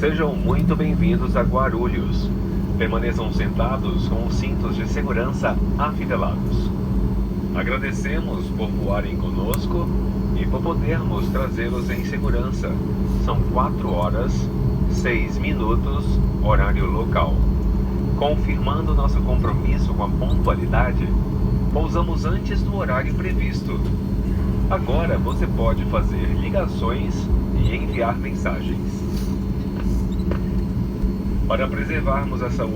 Sejam muito bem-vindos a Guarulhos. Permaneçam sentados com os cintos de segurança afivelados. Agradecemos por voarem conosco e por podermos trazê-los em segurança. São 4 horas, 6 minutos, horário local. Confirmando nosso compromisso com a pontualidade, pousamos antes do horário previsto. Agora você pode fazer ligações e enviar mensagens. Para preservarmos a saúde